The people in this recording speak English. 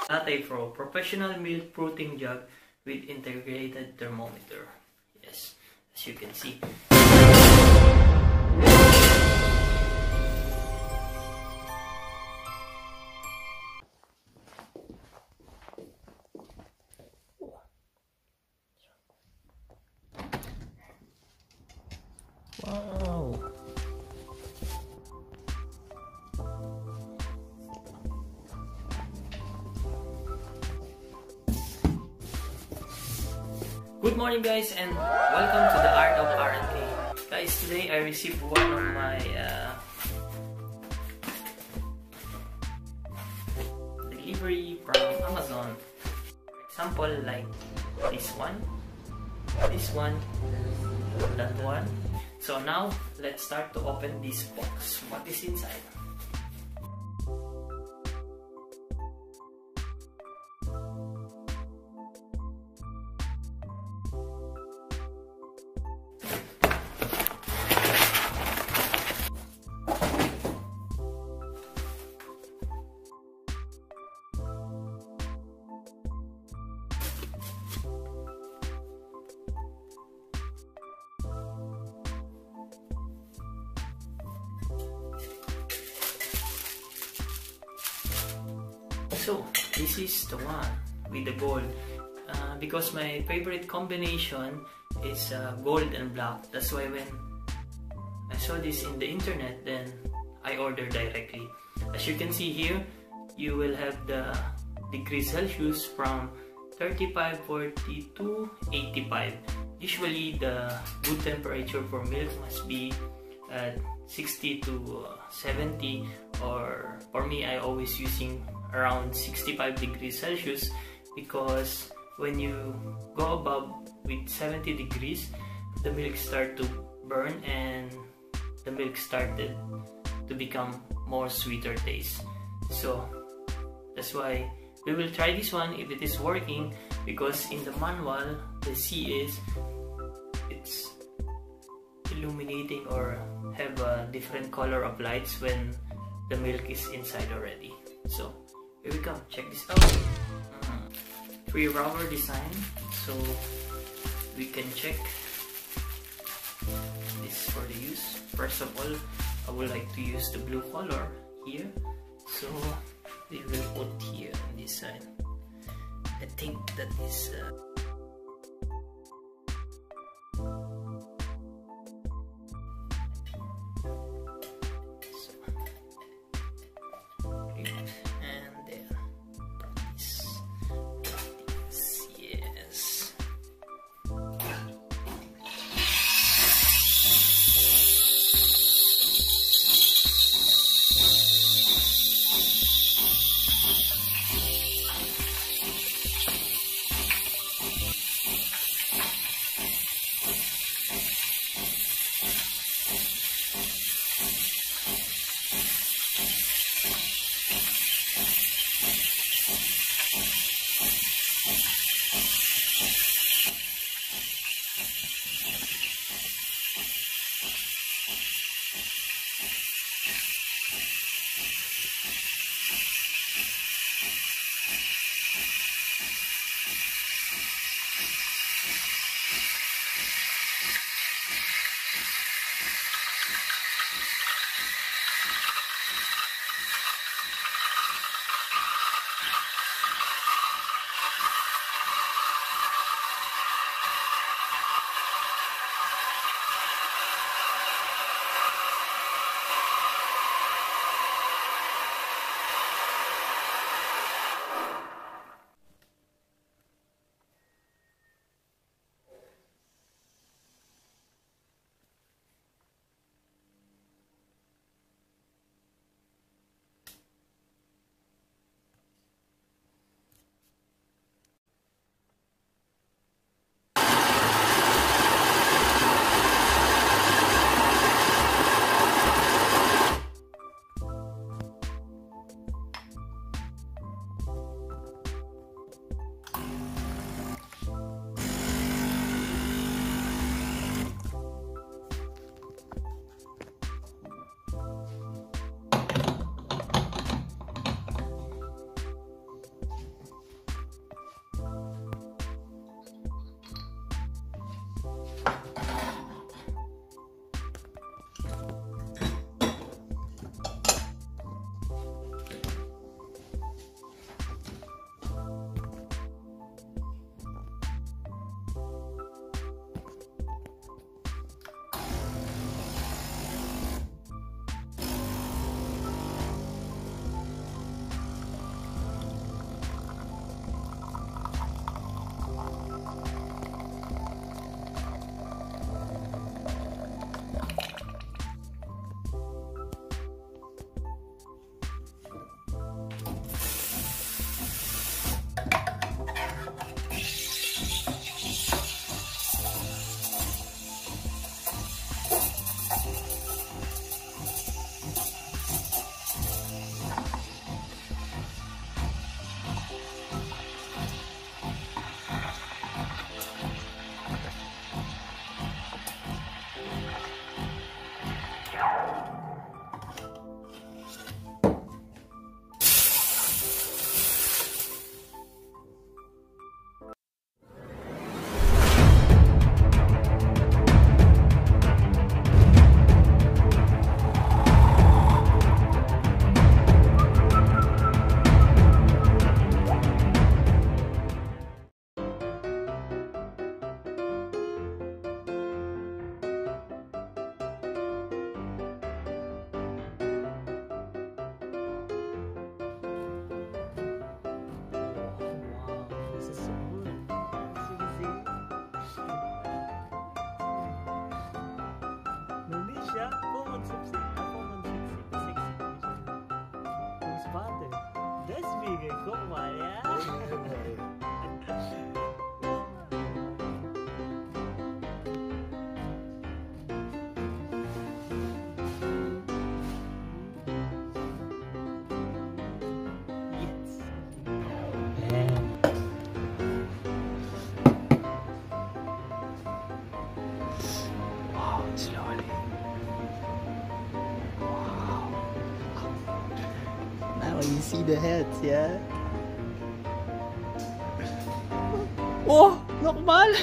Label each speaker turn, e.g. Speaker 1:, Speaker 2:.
Speaker 1: Latte Pro professional milk protein jug with integrated thermometer. Yes, as you can see. Wow. Good morning guys, and welcome to the Art of R&K. Guys, today I received one of my delivery from Amazon. For example, like this one, that one. So now, let's start to open this box. What is inside? So this is the one with the gold, because my favorite combination is gold and black. That's why when I saw this in the internet, then I ordered directly. As you can see here, you will have the degrees Celsius from 35, 40 to 85. Usually the good temperature for milk must be at 60 to 70, or for me I always using around 65 degrees Celsius, because when you go above with 70 degrees, the milk start to burn and the milk started to become more sweeter taste. So that's why we will try this one if it is working, because in the manual the C is it's illuminating or have a different color of lights when the milk is inside already. So here we go, check this out. Free rubber design, so we can check this for the use. First of all, I would like to use the blue color here, so we will put here on this side. I think that is butter. That's bigger, Kumar, yeah? Slowly. Wow. Now you see the heads, yeah? Oh, normal!